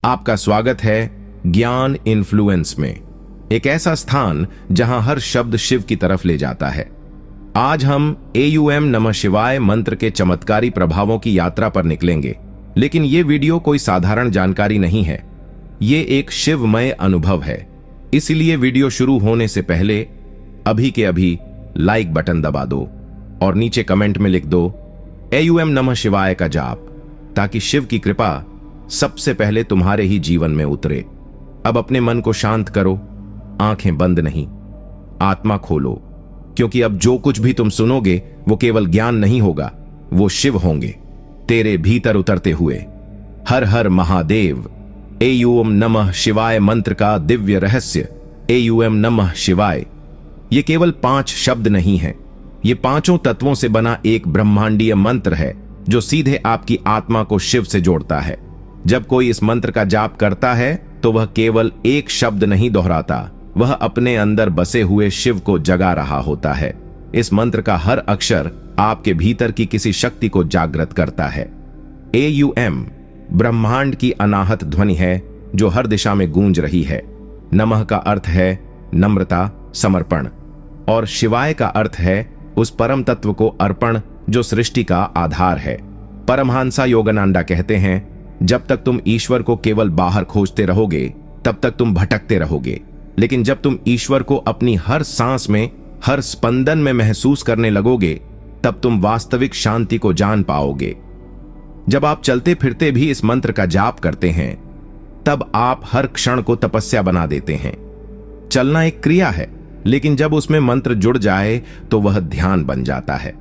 आपका स्वागत है ज्ञान इन्फ्लुएंस में, एक ऐसा स्थान जहां हर शब्द शिव की तरफ ले जाता है। आज हम AUM नमः शिवाय मंत्र के चमत्कारी प्रभावों की यात्रा पर निकलेंगे, लेकिन ये वीडियो कोई साधारण जानकारी नहीं है। ये एक शिवमय अनुभव है। इसलिए वीडियो शुरू होने से पहले अभी के अभी लाइक बटन दबा दो और नीचे कमेंट में लिख दो AUM नमः शिवाय का जाप, ताकि शिव की कृपा सबसे पहले तुम्हारे ही जीवन में उतरे। अब अपने मन को शांत करो, आंखें बंद नहीं, आत्मा खोलो, क्योंकि अब जो कुछ भी तुम सुनोगे वो केवल ज्ञान नहीं होगा, वो शिव होंगे तेरे भीतर उतरते हुए। हर हर महादेव। AUM नमः शिवाय मंत्र का दिव्य रहस्य। AUM नमः शिवाय ये केवल 5 शब्द नहीं है, ये 5 तत्वों से बना एक ब्रह्मांडीय मंत्र है जो सीधे आपकी आत्मा को शिव से जोड़ता है। जब कोई इस मंत्र का जाप करता है तो वह केवल एक शब्द नहीं दोहराता, वह अपने अंदर बसे हुए शिव को जगा रहा होता है। इस मंत्र का हर अक्षर आपके भीतर की किसी शक्ति को जागृत करता है। AUM ब्रह्मांड की अनाहत ध्वनि है जो हर दिशा में गूंज रही है। नमः का अर्थ है नम्रता, समर्पण, और शिवाय का अर्थ है उस परम तत्व को अर्पण जो सृष्टि का आधार है। परमहंस योगानंद कहते हैं, जब तक तुम ईश्वर को केवल बाहर खोजते रहोगे तब तक तुम भटकते रहोगे, लेकिन जब तुम ईश्वर को अपनी हर सांस में, हर स्पंदन में महसूस करने लगोगे तब तुम वास्तविक शांति को जान पाओगे। जब आप चलते फिरते भी इस मंत्र का जाप करते हैं तब आप हर क्षण को तपस्या बना देते हैं। चलना एक क्रिया है, लेकिन जब उसमें मंत्र जुड़ जाए तो वह ध्यान बन जाता है,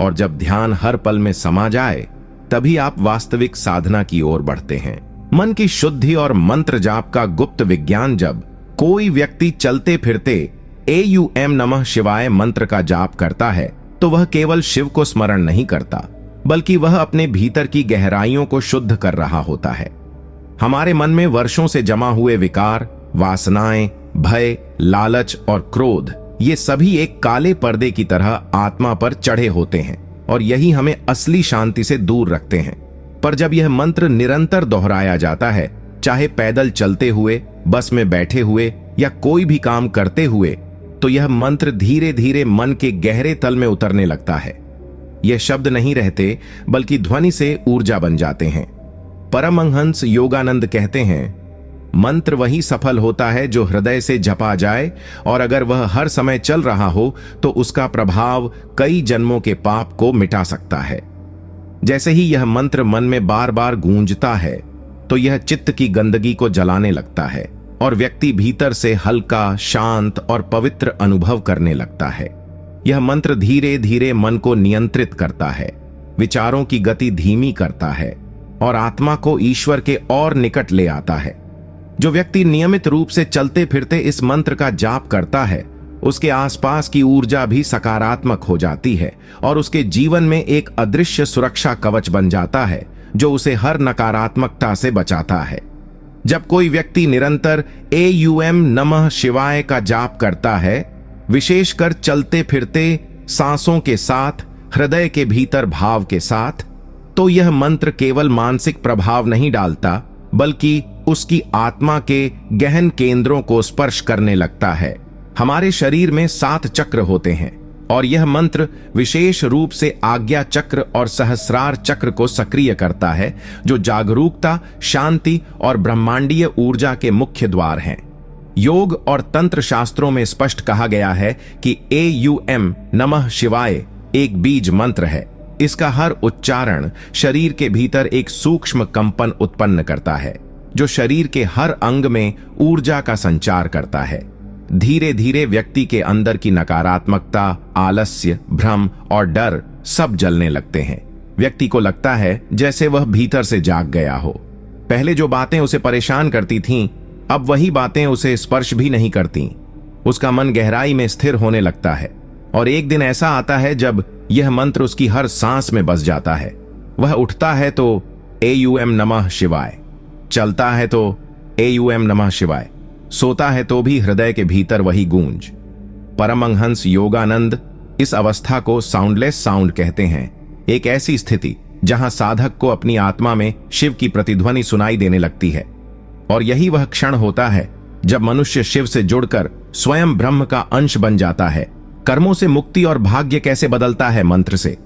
और जब ध्यान हर पल में समा जाए तभी आप वास्तविक साधना की ओर बढ़ते हैं। मन की शुद्धि और मंत्र जाप का गुप्त विज्ञान। जब कोई व्यक्ति चलते फिरते AUM नमः शिवाय मंत्र का जाप करता है तो वह केवल शिव को स्मरण नहीं करता, बल्कि वह अपने भीतर की गहराइयों को शुद्ध कर रहा होता है। हमारे मन में वर्षों से जमा हुए विकार, वासनाएं, भय, लालच और क्रोध, ये सभी एक काले पर्दे की तरह आत्मा पर चढ़े होते हैं, और यही हमें असली शांति से दूर रखते हैं। पर जब यह मंत्र निरंतर दोहराया जाता है, चाहे पैदल चलते हुए, बस में बैठे हुए या कोई भी काम करते हुए, तो यह मंत्र धीरे धीरे मन के गहरे तल में उतरने लगता है। यह शब्द नहीं रहते, बल्कि ध्वनि से ऊर्जा बन जाते हैं। परमहंस योगानंद कहते हैं, मंत्र वही सफल होता है जो हृदय से जपा जाए, और अगर वह हर समय चल रहा हो तो उसका प्रभाव कई जन्मों के पाप को मिटा सकता है। जैसे ही यह मंत्र मन में बार बार गूंजता है तो यह चित्त की गंदगी को जलाने लगता है और व्यक्ति भीतर से हल्का, शांत और पवित्र अनुभव करने लगता है। यह मंत्र धीरे धीरे मन को नियंत्रित करता है, विचारों की गति धीमी करता है और आत्मा को ईश्वर के और निकट ले आता है। जो व्यक्ति नियमित रूप से चलते फिरते इस मंत्र का जाप करता है, उसके आसपास की ऊर्जा भी सकारात्मक हो जाती है और उसके जीवन में एक अदृश्य सुरक्षा कवच बन जाता है जो उसे हर नकारात्मकता से बचाता है। जब कोई व्यक्ति निरंतर AUM नमः शिवाय का जाप करता है, विशेषकर चलते फिरते, सांसों के साथ, हृदय के भीतर भाव के साथ, तो यह मंत्र केवल मानसिक प्रभाव नहीं डालता, बल्कि उसकी आत्मा के गहन केंद्रों को स्पर्श करने लगता है। हमारे शरीर में 7 चक्र होते हैं और यह मंत्र विशेष रूप से आज्ञा चक्र और सहस्रार चक्र को सक्रिय करता है, जो जागरूकता, शांति और ब्रह्मांडीय ऊर्जा के मुख्य द्वार हैं। योग और तंत्र शास्त्रों में स्पष्ट कहा गया है कि AUM नमः शिवाय एक बीज मंत्र है। इसका हर उच्चारण शरीर के भीतर एक सूक्ष्म कंपन उत्पन्न करता है, जो शरीर के हर अंग में ऊर्जा का संचार करता है। धीरे धीरे व्यक्ति के अंदर की नकारात्मकता, आलस्य, भ्रम और डर सब जलने लगते हैं। व्यक्ति को लगता है जैसे वह भीतर से जाग गया हो। पहले जो बातें उसे परेशान करती थीं, अब वही बातें उसे स्पर्श भी नहीं करती। उसका मन गहराई में स्थिर होने लगता है, और एक दिन ऐसा आता है जब यह मंत्र उसकी हर सांस में बस जाता है। वह उठता है तो AUM नमः शिवाय, चलता है तो AUM नमः शिवाय, सोता है तो भी हृदय के भीतर वही गूंज। परमहंस योगानंद इस अवस्था को साउंडलेस साउंड कहते हैं, एक ऐसी स्थिति जहां साधक को अपनी आत्मा में शिव की प्रतिध्वनि सुनाई देने लगती है। और यही वह क्षण होता है जब मनुष्य शिव से जुड़कर स्वयं ब्रह्म का अंश बन जाता है। कर्मों से मुक्ति और भाग्य कैसे बदलता है मंत्र से।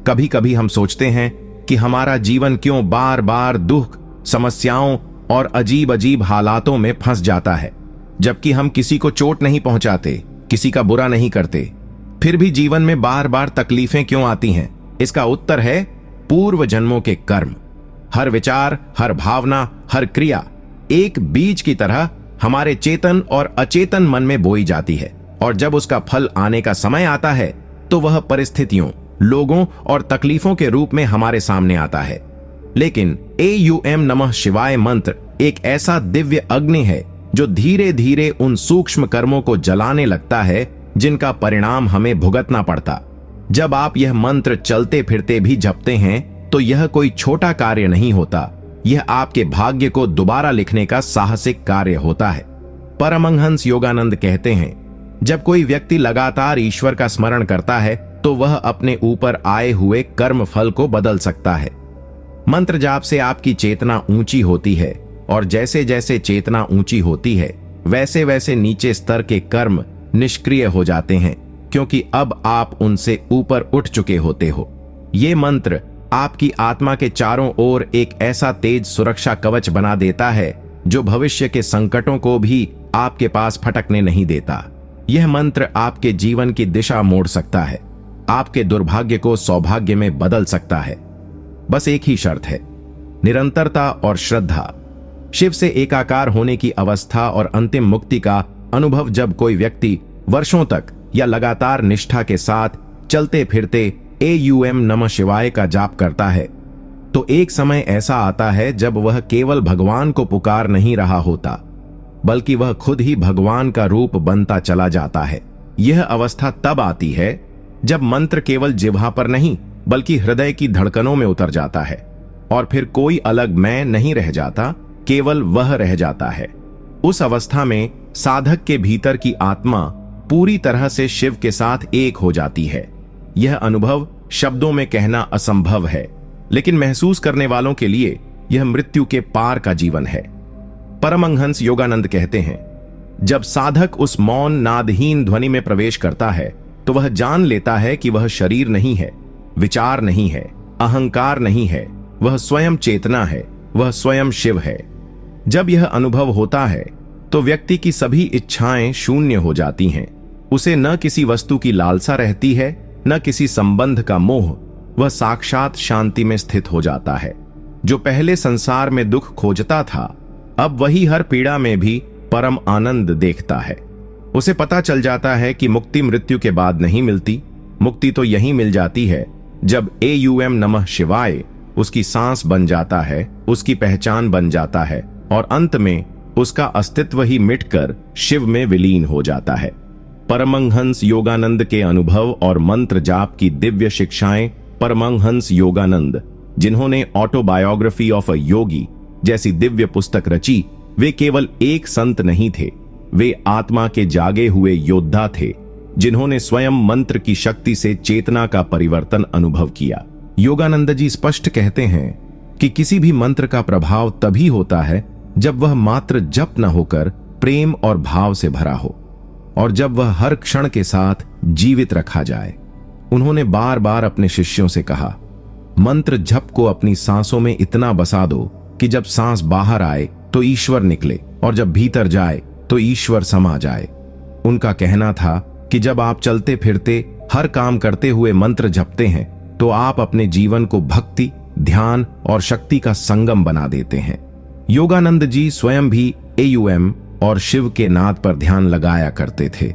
कभी कभी हम सोचते हैं कि हमारा जीवन क्यों बार बार दुख, समस्याओं और अजीब अजीब हालातों में फंस जाता है, जबकि हम किसी को चोट नहीं पहुंचाते, किसी का बुरा नहीं करते, फिर भी जीवन में बार बार तकलीफें क्यों आती हैं? इसका उत्तर है पूर्व जन्मों के कर्म। हर विचार, हर भावना, हर क्रिया एक बीज की तरह हमारे चेतन और अचेतन मन में बोई जाती है, और जब उसका फल आने का समय आता है तो वह परिस्थितियों, लोगों और तकलीफों के रूप में हमारे सामने आता है। लेकिन AUM नमः शिवाय मंत्र एक ऐसा दिव्य अग्नि है जो धीरे धीरे उन सूक्ष्म कर्मों को जलाने लगता है जिनका परिणाम हमें भुगतना पड़ता। जब आप यह मंत्र चलते फिरते भी जपते हैं तो यह कोई छोटा कार्य नहीं होता, यह आपके भाग्य को दोबारा लिखने का साहसिक कार्य होता है। परमहंस योगानंद कहते हैं, जब कोई व्यक्ति लगातार ईश्वर का स्मरण करता है तो वह अपने ऊपर आए हुए कर्म फल को बदल सकता है। मंत्र जाप से आपकी चेतना ऊंची होती है, और जैसे जैसे चेतना ऊंची होती है वैसे वैसे नीचे स्तर के कर्म निष्क्रिय हो जाते हैं, क्योंकि अब आप उनसे ऊपर उठ चुके होते हो। ये मंत्र आपकी आत्मा के चारों ओर एक ऐसा तेज सुरक्षा कवच बना देता है जो भविष्य के संकटों को भी आपके पास फटकने नहीं देता। यह मंत्र आपके जीवन की दिशा मोड़ सकता है, आपके दुर्भाग्य को सौभाग्य में बदल सकता है। बस एक ही शर्त है, निरंतरता और श्रद्धा। शिव से एकाकार होने की अवस्था और अंतिम मुक्ति का अनुभव जब कोई व्यक्ति वर्षों तक या लगातार निष्ठा के साथ चलते फिरते AUM नमः शिवाय का जाप करता है तो एक समय ऐसा आता है जब वह केवल भगवान को पुकार नहीं रहा होता, बल्कि वह खुद ही भगवान का रूप बनता चला जाता है। यह अवस्था तब आती है जब मंत्र केवल जिह्वा पर नहीं बल्कि हृदय की धड़कनों में उतर जाता है, और फिर कोई अलग मैं नहीं रह जाता, केवल वह रह जाता है। उस अवस्था में साधक के भीतर की आत्मा पूरी तरह से शिव के साथ एक हो जाती है। यह अनुभव शब्दों में कहना असंभव है, लेकिन महसूस करने वालों के लिए यह मृत्यु के पार का जीवन है। परमहंस योगानंद कहते हैं, जब साधक उस मौन नादहीन ध्वनि में प्रवेश करता है तो वह जान लेता है कि वह शरीर नहीं है, विचार नहीं है, अहंकार नहीं है, वह स्वयं चेतना है, वह स्वयं शिव है। जब यह अनुभव होता है तो व्यक्ति की सभी इच्छाएं शून्य हो जाती हैं। उसे न किसी वस्तु की लालसा रहती है, न किसी संबंध का मोह। वह साक्षात शांति में स्थित हो जाता है। जो पहले संसार में दुख खोजता था, अब वही हर पीड़ा में भी परम आनंद देखता है। उसे पता चल जाता है कि मुक्ति मृत्यु के बाद नहीं मिलती, मुक्ति तो यहीं मिल जाती है जब AUM नमः शिवाय उसकी सांस बन जाता है, उसकी पहचान बन जाता है, और अंत में उसका अस्तित्व ही मिटकर शिव में विलीन हो जाता है। परमहंस योगानंद के अनुभव और मंत्र जाप की दिव्य शिक्षाएं परमहंस योगानंद, जिन्होंने ऑटोबायोग्राफी ऑफ अ योगी जैसी दिव्य पुस्तक रची, वे केवल एक संत नहीं थे, वे आत्मा के जागे हुए योद्धा थे जिन्होंने स्वयं मंत्र की शक्ति से चेतना का परिवर्तन अनुभव किया। योगानंद जी स्पष्ट कहते हैं कि किसी भी मंत्र का प्रभाव तभी होता है जब वह मात्र जप न होकर प्रेम और भाव से भरा हो, और जब वह हर क्षण के साथ जीवित रखा जाए। उन्होंने बार बार अपने शिष्यों से कहा, मंत्र जप को अपनी सांसों में इतना बसा दो कि जब सांस बाहर आए तो ईश्वर निकले, और जब भीतर जाए तो ईश्वर समा जाए। उनका कहना था कि जब आप चलते फिरते हर काम करते हुए मंत्र जपते हैं तो आप अपने जीवन को भक्ति, ध्यान और शक्ति का संगम बना देते हैं। योगानंद जी स्वयं भी AUM और शिव के नाद पर ध्यान लगाया करते थे।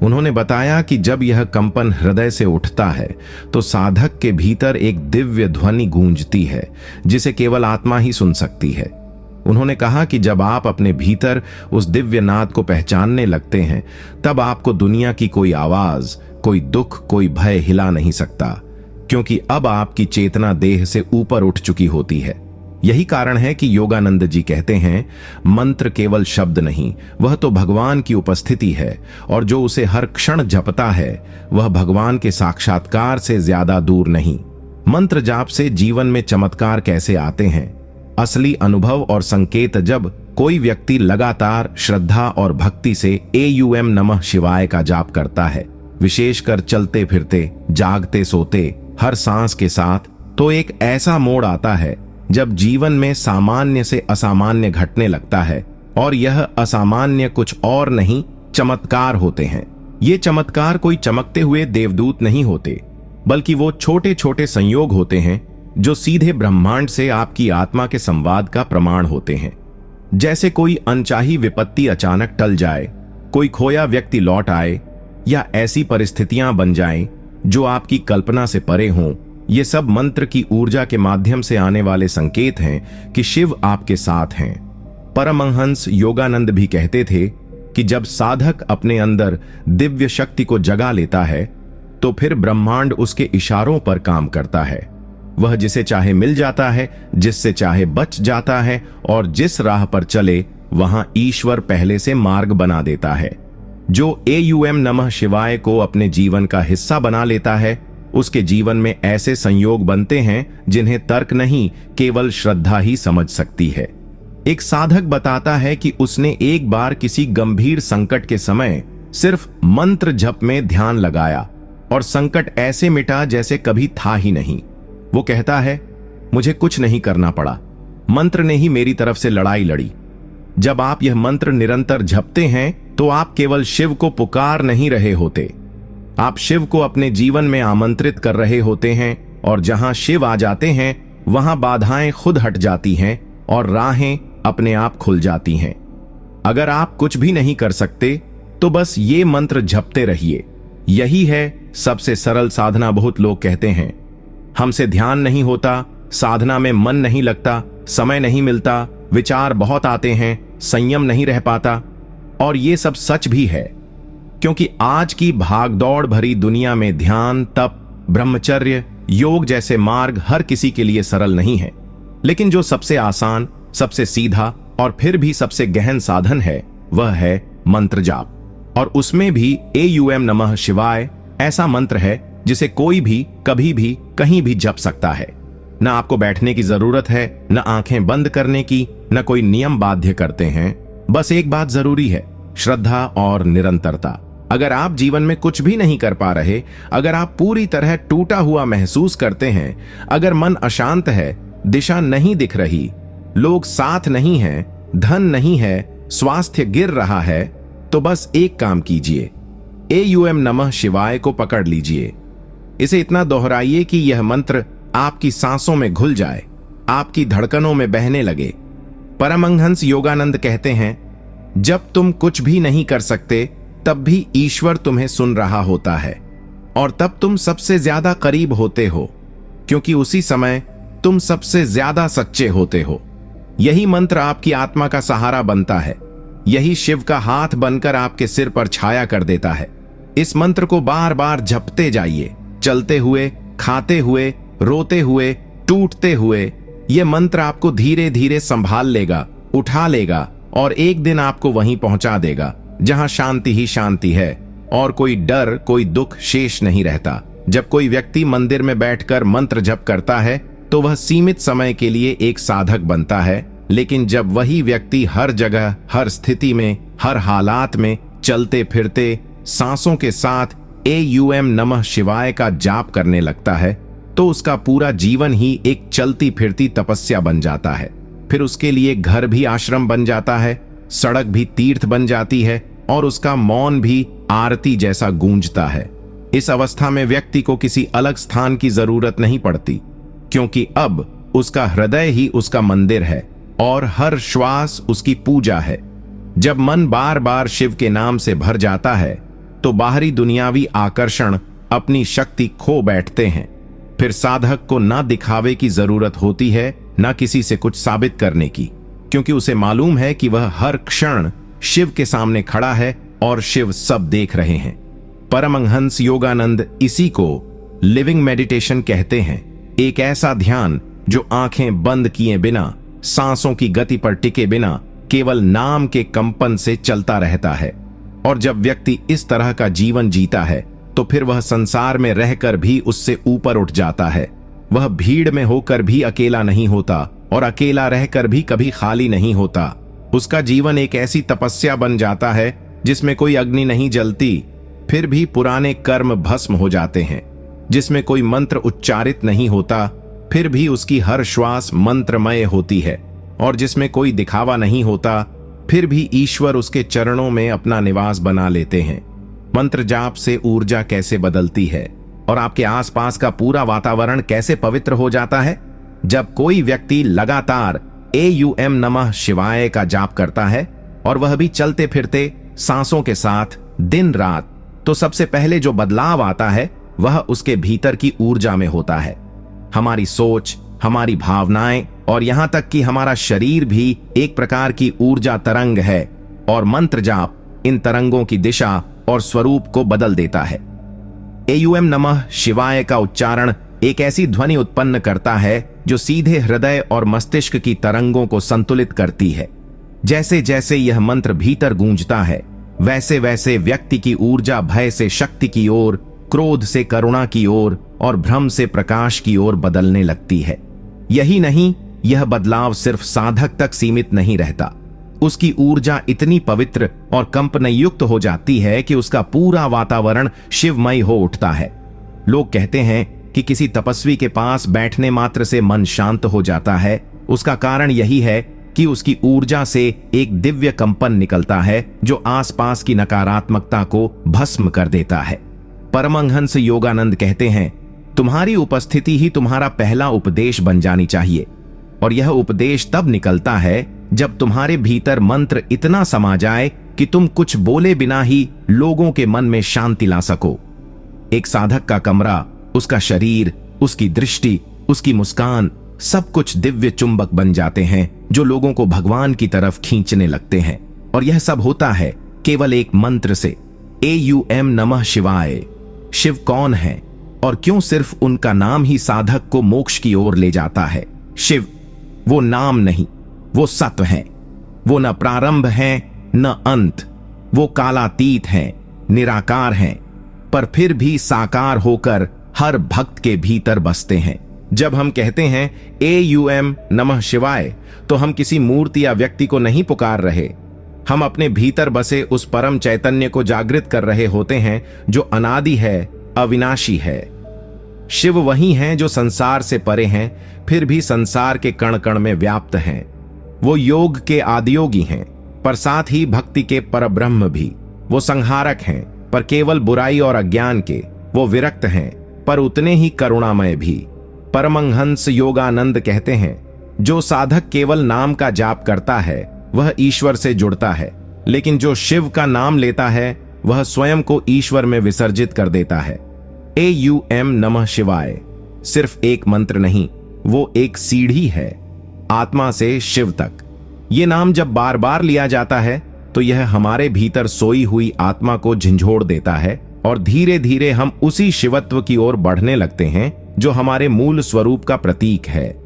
उन्होंने बताया कि जब यह कंपन हृदय से उठता है तो साधक के भीतर एक दिव्य ध्वनि गूंजती है जिसे केवल आत्मा ही सुन सकती है। उन्होंने कहा कि जब आप अपने भीतर उस दिव्य नाद को पहचानने लगते हैं तब आपको दुनिया की कोई आवाज, कोई दुख, कोई भय हिला नहीं सकता, क्योंकि अब आपकी चेतना देह से ऊपर उठ चुकी होती है। यही कारण है कि योगानंद जी कहते हैं, मंत्र केवल शब्द नहीं, वह तो भगवान की उपस्थिति है, और जो उसे हर क्षण जपता है वह भगवान के साक्षात्कार से ज्यादा दूर नहीं। मंत्र जाप से जीवन में चमत्कार कैसे आते हैं? असली अनुभव और संकेत जब कोई व्यक्ति लगातार श्रद्धा और भक्ति से AUM नमः शिवाय का जाप करता है, विशेषकर चलते फिरते, जागते सोते, हर सांस के साथ, तो एक ऐसा मोड़ आता है जब जीवन में सामान्य से असामान्य घटने लगता है। और यह असामान्य कुछ और नहीं, चमत्कार होते हैं। ये चमत्कार कोई चमकते हुए देवदूत नहीं होते, बल्कि वो छोटे छोटे संयोग होते हैं जो सीधे ब्रह्मांड से आपकी आत्मा के संवाद का प्रमाण होते हैं। जैसे कोई अनचाही विपत्ति अचानक टल जाए, कोई खोया व्यक्ति लौट आए, या ऐसी परिस्थितियां बन जाएं जो आपकी कल्पना से परे हों। ये सब मंत्र की ऊर्जा के माध्यम से आने वाले संकेत हैं कि शिव आपके साथ हैं। परमहंस योगानंद भी कहते थे कि जब साधक अपने अंदर दिव्य शक्ति को जगा लेता है तो फिर ब्रह्मांड उसके इशारों पर काम करता है। वह जिसे चाहे मिल जाता है, जिससे चाहे बच जाता है, और जिस राह पर चले वहां ईश्वर पहले से मार्ग बना देता है। जो AUM नमः शिवाय को अपने जीवन का हिस्सा बना लेता है, उसके जीवन में ऐसे संयोग बनते हैं जिन्हें तर्क नहीं, केवल श्रद्धा ही समझ सकती है। एक साधक बताता है कि उसने एक बार किसी गंभीर संकट के समय सिर्फ मंत्र जप में ध्यान लगाया और संकट ऐसे मिटा जैसे कभी था ही नहीं। वो कहता है, मुझे कुछ नहीं करना पड़ा, मंत्र ने ही मेरी तरफ से लड़ाई लड़ी। जब आप यह मंत्र निरंतर जपते हैं तो आप केवल शिव को पुकार नहीं रहे होते, आप शिव को अपने जीवन में आमंत्रित कर रहे होते हैं। और जहां शिव आ जाते हैं वहां बाधाएं खुद हट जाती हैं और राहें अपने आप खुल जाती हैं। अगर आप कुछ भी नहीं कर सकते तो बस ये मंत्र जपते रहिए। यही है सबसे सरल साधना। बहुत लोग कहते हैं हमसे ध्यान नहीं होता, साधना में मन नहीं लगता, समय नहीं मिलता, विचार बहुत आते हैं, संयम नहीं रह पाता। और ये सब सच भी है, क्योंकि आज की भागदौड़ भरी दुनिया में ध्यान, तप, ब्रह्मचर्य, योग जैसे मार्ग हर किसी के लिए सरल नहीं है। लेकिन जो सबसे आसान, सबसे सीधा और फिर भी सबसे गहन साधन है वह है मंत्र जाप। और उसमें भी AUM नमः शिवाय ऐसा मंत्र है जिसे कोई भी कभी भी कहीं भी जप सकता है। न आपको बैठने की जरूरत है, न आंखें बंद करने की, न कोई नियम बाध्य करते हैं। बस एक बात जरूरी है, श्रद्धा और निरंतरता। अगर आप जीवन में कुछ भी नहीं कर पा रहे, अगर आप पूरी तरह टूटा हुआ महसूस करते हैं, अगर मन अशांत है, दिशा नहीं दिख रही, लोग साथ नहीं हैं, धन नहीं है, स्वास्थ्य गिर रहा है, तो बस एक काम कीजिए, AUM नमः शिवाय को पकड़ लीजिए। इसे इतना दोहराइए कि यह मंत्र आपकी सांसों में घुल जाए, आपकी धड़कनों में बहने लगे। परमहंस योगानंद कहते हैं, जब तुम कुछ भी नहीं कर सकते तब भी ईश्वर तुम्हें सुन रहा होता है, और तब तुम सबसे ज्यादा करीब होते हो, क्योंकि उसी समय तुम सबसे ज्यादा सच्चे होते हो। यही मंत्र आपकी आत्मा का सहारा बनता है, यही शिव का हाथ बनकर आपके सिर पर छाया कर देता है। इस मंत्र को बार बार जपते जाइए, चलते हुए, खाते हुए, रोते हुए, टूटते हुए। यह मंत्र आपको धीरे धीरे संभाल लेगा, उठा लेगा और एक दिन आपको वहीं पहुंचा देगा जहां शांति ही शांति है और कोई डर, कोई दुख शेष नहीं रहता। जब कोई व्यक्ति मंदिर में बैठकर मंत्र जप करता है तो वह सीमित समय के लिए एक साधक बनता है, लेकिन जब वही व्यक्ति हर जगह, हर स्थिति में, हर हालात में, चलते फिरते, सांसों के साथ AUM नमः शिवाय का जाप करने लगता है तो उसका पूरा जीवन ही एक चलती फिरती तपस्या बन जाता है। फिर उसके लिए घर भी आश्रम बन जाता है, सड़क भी तीर्थ बन जाती है और उसका मौन भी आरती जैसा गूंजता है। इस अवस्था में व्यक्ति को किसी अलग स्थान की जरूरत नहीं पड़ती, क्योंकि अब उसका हृदय ही उसका मंदिर है और हर श्वास उसकी पूजा है। जब मन बार बार शिव के नाम से भर जाता है तो बाहरी दुनियावी आकर्षण अपनी शक्ति खो बैठते हैं। फिर साधक को ना दिखावे की जरूरत होती है, ना किसी से कुछ साबित करने की, क्योंकि उसे मालूम है कि वह हर क्षण शिव के सामने खड़ा है और शिव सब देख रहे हैं। परमहंस योगानंद इसी को लिविंग मेडिटेशन कहते हैं, एक ऐसा ध्यान जो आंखें बंद किए बिना, सांसों की गति पर टिके बिना, केवल नाम के कंपन से चलता रहता है। और जब व्यक्ति इस तरह का जीवन जीता है तो फिर वह संसार में रहकर भी उससे ऊपर उठ जाता है। वह भीड़ में होकर भी अकेला नहीं होता और अकेला रहकर भी कभी खाली नहीं होता। उसका जीवन एक ऐसी तपस्या बन जाता है जिसमें कोई अग्नि नहीं जलती, फिर भी पुराने कर्म भस्म हो जाते हैं। जिसमें कोई मंत्र उच्चारित नहीं होता, फिर भी उसकी हर श्वास मंत्रमय होती है। और जिसमें कोई दिखावा नहीं होता, फिर भी ईश्वर उसके चरणों में अपना निवास बना लेते हैं। मंत्र जाप से ऊर्जा कैसे बदलती है और आपके आसपास का पूरा वातावरण कैसे पवित्र हो जाता है। जब कोई व्यक्ति लगातार AUM नमः शिवाय का जाप करता है, और वह भी चलते फिरते सांसों के साथ दिन रात, तो सबसे पहले जो बदलाव आता है वह उसके भीतर की ऊर्जा में होता है। हमारी सोच, हमारी भावनाएं और यहां तक कि हमारा शरीर भी एक प्रकार की ऊर्जा तरंग है, और मंत्र जाप इन तरंगों की दिशा और स्वरूप को बदल देता है। AUM नमः शिवाय का उच्चारण एक ऐसी ध्वनि उत्पन्न करता है जो सीधे हृदय और मस्तिष्क की तरंगों को संतुलित करती है। जैसे जैसे यह मंत्र भीतर गूंजता है, वैसे वैसे व्यक्ति की ऊर्जा भय से शक्ति की ओर, क्रोध से करुणा की ओर और भ्रम से प्रकाश की ओर बदलने लगती है। यही नहीं, यह बदलाव सिर्फ साधक तक सीमित नहीं रहता। उसकी ऊर्जा इतनी पवित्र और कंपनयुक्त हो जाती है कि उसका पूरा वातावरण शिवमय हो उठता है। लोग कहते हैं कि किसी तपस्वी के पास बैठने मात्र से मन शांत हो जाता है। उसका कारण यही है कि उसकी ऊर्जा से एक दिव्य कंपन निकलता है जो आसपास की नकारात्मकता को भस्म कर देता है। परमहंस योगानंद कहते हैं, तुम्हारी उपस्थिति ही तुम्हारा पहला उपदेश बन जानी चाहिए, और यह उपदेश तब निकलता है जब तुम्हारे भीतर मंत्र इतना समा जाए कि तुम कुछ बोले बिना ही लोगों के मन में शांति ला सको। एक साधक का कमरा, उसका शरीर, उसकी दृष्टि, उसकी मुस्कान, सब कुछ दिव्य चुंबक बन जाते हैं जो लोगों को भगवान की तरफ खींचने लगते हैं। और यह सब होता है केवल एक मंत्र से, AUM नमः शिवाय। शिव कौन है और क्यों सिर्फ उनका नाम ही साधक को मोक्ष की ओर ले जाता है? शिव वो नाम नहीं, वो सत्व है। वो न प्रारंभ है न अंत, वो कालातीत हैं, निराकार हैं, पर फिर भी साकार होकर हर भक्त के भीतर बसते हैं। जब हम कहते हैं AUM नमः शिवाय, तो हम किसी मूर्ति या व्यक्ति को नहीं पुकार रहे। हम अपने भीतर बसे उस परम चैतन्य को जागृत कर रहे होते हैं जो अनादि है, अविनाशी है। शिव वही हैं जो संसार से परे हैं, फिर भी संसार के कण कण में व्याप्त हैं। वो योग के आदियोगी हैं, पर साथ ही भक्ति के परब्रह्म भी। वो संहारक हैं, पर केवल बुराई और अज्ञान के। वो विरक्त हैं, पर उतने ही करुणामय भी। परमहंस योगानंद कहते हैं, जो साधक केवल नाम का जाप करता है वह ईश्वर से जुड़ता है, लेकिन जो शिव का नाम लेता है वह स्वयं को ईश्वर में विसर्जित कर देता है। AUM नमः शिवाय सिर्फ एक मंत्र नहीं, वो एक सीढ़ी है आत्मा से शिव तक। ये नाम जब बार बार लिया जाता है तो यह हमारे भीतर सोई हुई आत्मा को झंझोड़ देता है, और धीरे धीरे हम उसी शिवत्व की ओर बढ़ने लगते हैं जो हमारे मूल स्वरूप का प्रतीक है।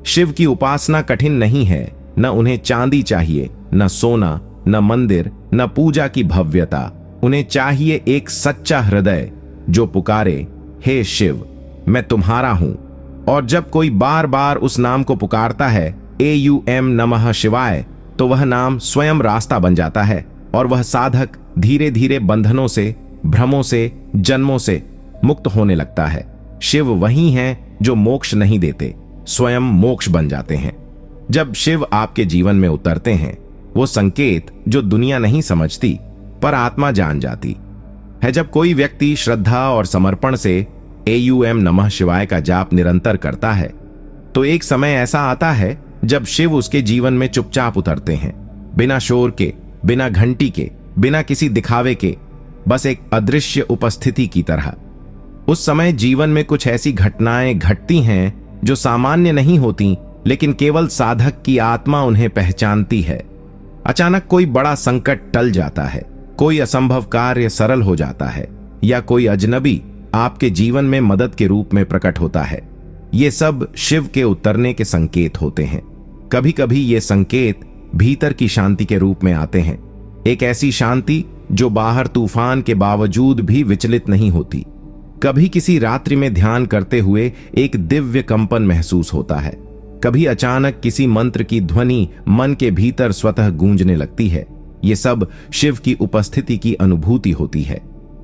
शिव की उपासना कठिन नहीं है, न उन्हें चांदी चाहिए, न सोना, न मंदिर, न पूजा की भव्यता। उन्हें चाहिए एक सच्चा हृदय जो पुकारे, हे शिव मैं तुम्हारा हूं। और जब कोई बार बार उस नाम को पुकारता है AUM नमः शिवाय, तो वह नाम स्वयं रास्ता बन जाता है, और वह साधक धीरे धीरे बंधनों से, भ्रमों से, जन्मों से मुक्त होने लगता है। शिव वही हैं जो मोक्ष नहीं देते, स्वयं मोक्ष बन जाते हैं। जब शिव आपके जीवन में उतरते हैं, वो संकेत जो दुनिया नहीं समझती पर आत्मा जान जाती है। जब कोई व्यक्ति श्रद्धा और समर्पण से AUM नमः शिवाय का जाप निरंतर करता है, तो एक समय ऐसा आता है जब शिव उसके जीवन में चुपचाप उतरते हैं, बिना शोर के, बिना घंटी के, बिना किसी दिखावे के, बस एक अदृश्य उपस्थिति की तरह। उस समय जीवन में कुछ ऐसी घटनाएं घटती हैं जो सामान्य नहीं होती, लेकिन केवल साधक की आत्मा उन्हें पहचानती है। अचानक कोई बड़ा संकट टल जाता है, कोई असंभव कार्य सरल हो जाता है, या कोई अजनबी आपके जीवन में मदद के रूप में प्रकट होता है। ये सब शिव के उतरने के संकेत होते हैं। कभी कभी ये संकेत भीतर की शांति के रूप में आते हैं, एक ऐसी शांति जो बाहर तूफान के बावजूद भी विचलित नहीं होती। कभी किसी रात्रि में ध्यान करते हुए एक दिव्य कंपन महसूस होता है, कभी अचानक किसी मंत्र की ध्वनि मन के भीतर स्वतः गूंजने लगती है। ये सब शिव की उपस्थिति की अनुभूति होती है।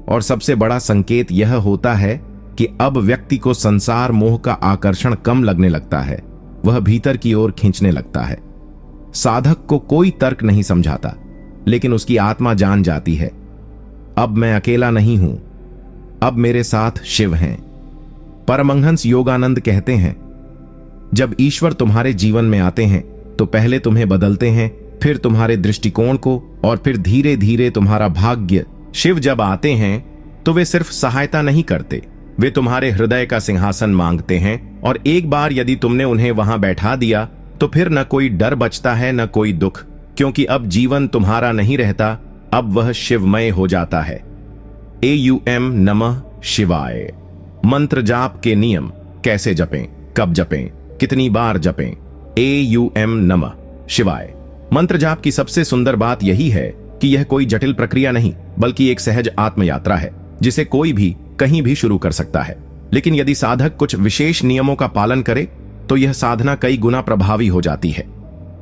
और सबसे बड़ा संकेत यह होता है कि अब व्यक्ति को संसार मोह का आकर्षण कम लगने लगता है, वह भीतर की ओर खींचने लगता है। साधक को कोई तर्क नहीं समझाता, लेकिन उसकी आत्मा जान जाती है, अब मैं अकेला नहीं हूं, अब मेरे साथ शिव हैं। परमहंस योगानंद कहते हैं, जब ईश्वर तुम्हारे जीवन में आते हैं तो पहले तुम्हें बदलते हैं, फिर तुम्हारे दृष्टिकोण को, और फिर धीरे धीरे तुम्हारा भाग्य। शिव जब आते हैं तो वे सिर्फ सहायता नहीं करते, वे तुम्हारे हृदय का सिंहासन मांगते हैं। और एक बार यदि तुमने उन्हें वहां बैठा दिया तो फिर न कोई डर बचता है न कोई दुख, क्योंकि अब जीवन तुम्हारा नहीं रहता, अब वह शिवमय हो जाता है। AUM नमः शिवाय। मंत्र जाप के नियम, कैसे जपें, कब जपें, कितनी बार जपें। AUM नमः शिवाय मंत्र जाप की सबसे सुंदर बात यही है कि यह कोई जटिल प्रक्रिया नहीं, बल्कि एक सहज आत्मयात्रा है जिसे कोई भी कहीं भी शुरू कर सकता है। लेकिन यदि साधक कुछ विशेष नियमों का पालन करे तो यह साधना कई गुना प्रभावी हो जाती है।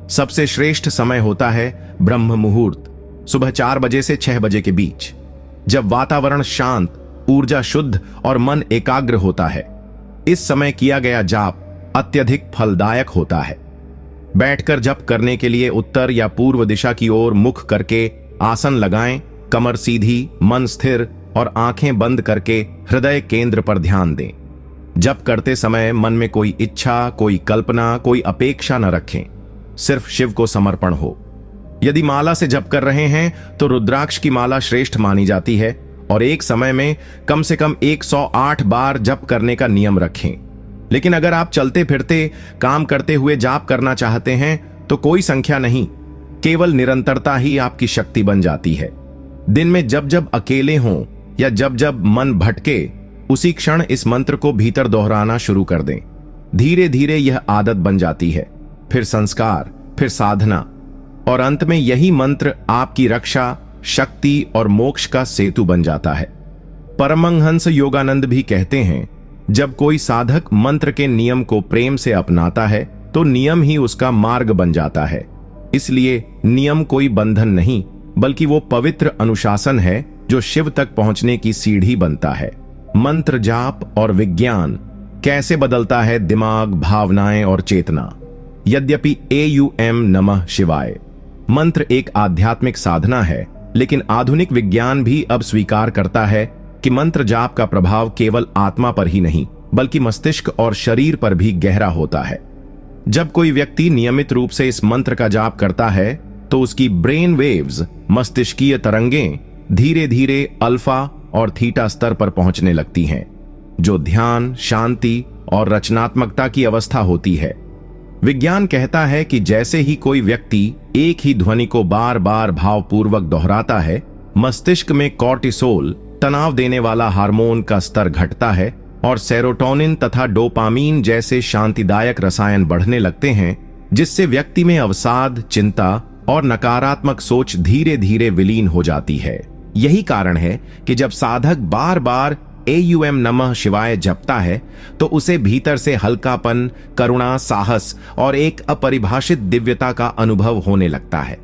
सबसे श्रेष्ठ समय होता है ब्रह्म मुहूर्त, सुबह 4 बजे से 6 बजे के बीच, जब वातावरण शांत, ऊर्जा शुद्ध और मन एकाग्र होता है। इस समय किया गया जाप अत्यधिक फलदायक होता है। बैठकर जप करने के लिए उत्तर या पूर्व दिशा की ओर मुख करके आसन लगाएं, कमर सीधी, मन स्थिर और आंखें बंद करके हृदय केंद्र पर ध्यान दें। जप करते समय मन में कोई इच्छा, कोई कल्पना, कोई अपेक्षा न रखें, सिर्फ शिव को समर्पण हो। यदि माला से जप कर रहे हैं तो रुद्राक्ष की माला श्रेष्ठ मानी जाती है और एक समय में कम से कम 108 बार जप करने का नियम रखें। लेकिन अगर आप चलते फिरते काम करते हुए जाप करना चाहते हैं तो कोई संख्या नहीं, केवल निरंतरता ही आपकी शक्ति बन जाती है। दिन में जब जब अकेले हों या जब जब मन भटके, उसी क्षण इस मंत्र को भीतर दोहराना शुरू कर दें। धीरे धीरे यह आदत बन जाती है, फिर संस्कार, फिर साधना, और अंत में यही मंत्र आपकी रक्षा, शक्ति और मोक्ष का सेतु बन जाता है। परमहंस योगानंद भी कहते हैं, जब कोई साधक मंत्र के नियम को प्रेम से अपनाता है तो नियम ही उसका मार्ग बन जाता है। इसलिए नियम कोई बंधन नहीं, बल्कि वो पवित्र अनुशासन है जो शिव तक पहुंचने की सीढ़ी बनता है। मंत्र जाप और विज्ञान कैसे बदलता है दिमाग, भावनाएं और चेतना। यद्यपि AUM नमः शिवाय मंत्र एक आध्यात्मिक साधना है, लेकिन आधुनिक विज्ञान भी अब स्वीकार करता है कि मंत्र जाप का प्रभाव केवल आत्मा पर ही नहीं, बल्कि मस्तिष्क और शरीर पर भी गहरा होता है। जब कोई व्यक्ति नियमित रूप से इस मंत्र का जाप करता है तो उसकी ब्रेन वेव्स, मस्तिष्कीय तरंगें धीरे धीरे अल्फा और थीटा स्तर पर पहुंचने लगती हैं, जो ध्यान, शांति और रचनात्मकता की अवस्था होती है। विज्ञान कहता है कि जैसे ही कोई व्यक्ति एक ही ध्वनि को बार बार भावपूर्वक दोहराता है, मस्तिष्क में कॉर्टिसोल, तनाव देने वाला हार्मोन का स्तर घटता है और सेरोटोनिन तथा डोपामीन जैसे शांतिदायक रसायन बढ़ने लगते हैं, जिससे व्यक्ति में अवसाद, चिंता और नकारात्मक सोच धीरे धीरे विलीन हो जाती है। यही कारण है कि जब साधक बार बार AUM नमः शिवाय जपता है तो उसे भीतर से हल्कापन, करुणा, साहस और एक अपरिभाषित दिव्यता का अनुभव होने लगता है।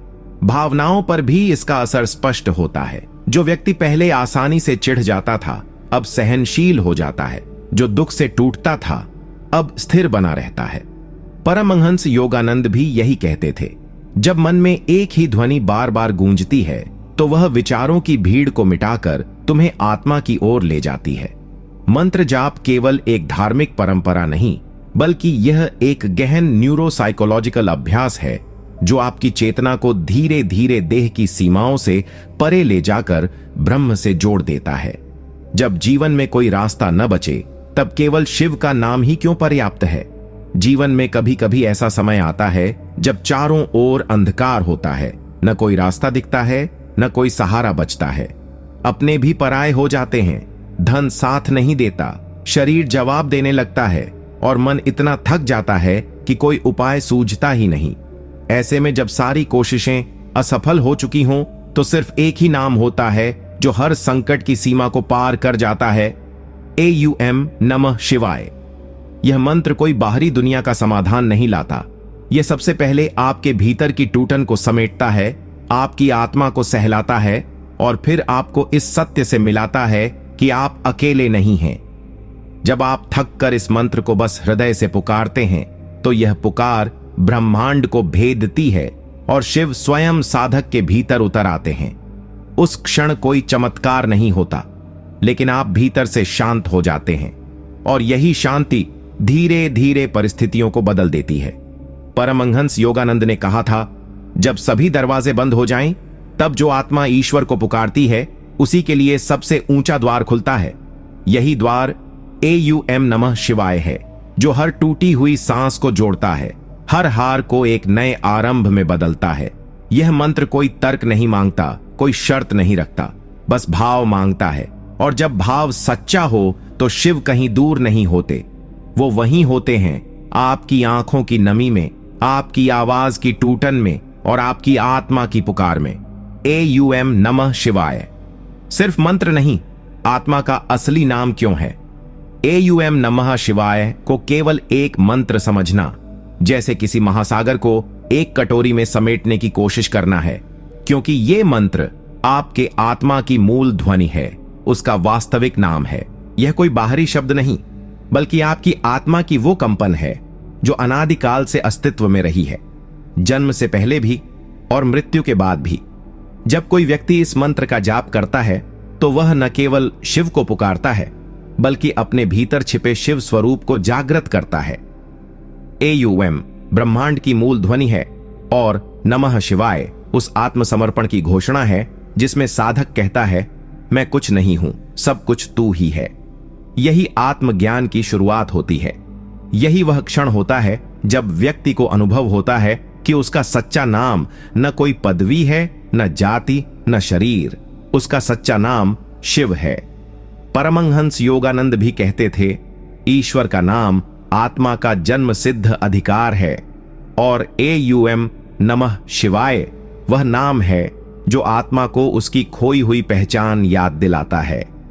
भावनाओं पर भी इसका असर स्पष्ट होता है। जो व्यक्ति पहले आसानी से चिढ़ जाता था, अब सहनशील हो जाता है। जो दुख से टूटता था, अब स्थिर बना रहता है। परमहंस योगानंद भी यही कहते थे, जब मन में एक ही ध्वनि बार बार गूंजती है तो वह विचारों की भीड़ को मिटाकर तुम्हें आत्मा की ओर ले जाती है। मंत्र जाप केवल एक धार्मिक परंपरा नहीं, बल्कि यह एक गहन न्यूरोसाइकोलॉजिकल अभ्यास है जो आपकी चेतना को धीरे धीरे देह की सीमाओं से परे ले जाकर ब्रह्म से जोड़ देता है। जब जीवन में कोई रास्ता न बचे, तब केवल शिव का नाम ही क्यों पर्याप्त है। जीवन में कभी कभी ऐसा समय आता है जब चारों ओर अंधकार होता है, न कोई रास्ता दिखता है, न कोई सहारा बचता है। अपने भी पराये हो जाते हैं, धन साथ नहीं देता, शरीर जवाब देने लगता है और मन इतना थक जाता है कि कोई उपाय सूझता ही नहीं। ऐसे में जब सारी कोशिशें असफल हो चुकी हों तो सिर्फ एक ही नाम होता है जो हर संकट की सीमा को पार कर जाता है, AUM नमः शिवाय। यह मंत्र कोई बाहरी दुनिया का समाधान नहीं लाता। यह सबसे पहले आपके भीतर की टूटन को समेटता है, आपकी आत्मा को सहलाता है और फिर आपको इस सत्य से मिलाता है कि आप अकेले नहीं हैं। जब आप थक कर इस मंत्र को बस हृदय से पुकारते हैं तो यह पुकार ब्रह्मांड को भेदती है और शिव स्वयं साधक के भीतर उतर आते हैं। उस क्षण कोई चमत्कार नहीं होता, लेकिन आप भीतर से शांत हो जाते हैं और यही शांति धीरे धीरे परिस्थितियों को बदल देती है। परमहंस योगानंद ने कहा था, जब सभी दरवाजे बंद हो जाएं, तब जो आत्मा ईश्वर को पुकारती है उसी के लिए सबसे ऊंचा द्वार खुलता है। यही द्वार AUM नमः शिवाय है, जो हर टूटी हुई सांस को जोड़ता है, हर हार को एक नए आरंभ में बदलता है। यह मंत्र कोई तर्क नहीं मांगता, कोई शर्त नहीं रखता, बस भाव मांगता है। और जब भाव सच्चा हो तो शिव कहीं दूर नहीं होते, वो वहीं होते हैं, आपकी आंखों की नमी में, आपकी आवाज की टूटन में और आपकी आत्मा की पुकार में। AUM नमः शिवाय सिर्फ मंत्र नहीं, आत्मा का असली नाम क्यों है? AUM नमः शिवाय को केवल एक मंत्र समझना जैसे किसी महासागर को एक कटोरी में समेटने की कोशिश करना है, क्योंकि ये मंत्र आपके आत्मा की मूल ध्वनि है, उसका वास्तविक नाम है। यह कोई बाहरी शब्द नहीं, बल्कि आपकी आत्मा की वो कंपन है जो अनादिकाल से अस्तित्व में रही है, जन्म से पहले भी और मृत्यु के बाद भी। जब कोई व्यक्ति इस मंत्र का जाप करता है तो वह न केवल शिव को पुकारता है, बल्कि अपने भीतर छिपे शिव स्वरूप को जागृत करता है। AUM ब्रह्मांड की मूल ध्वनि है और नमः शिवाय उस आत्मसमर्पण की घोषणा है जिसमें साधक कहता है, मैं कुछ नहीं हूं, सब कुछ तू ही है। यही आत्मज्ञान की शुरुआत होती है। यही वह क्षण होता है जब व्यक्ति को अनुभव होता है कि उसका सच्चा नाम न कोई पदवी है, न जाति, न शरीर, उसका सच्चा नाम शिव है। परमहंस योगानंद भी कहते थे, ईश्वर का नाम आत्मा का जन्म सिद्ध अधिकार है और AUM नमः शिवाय वह नाम है जो आत्मा को उसकी खोई हुई पहचान याद दिलाता है।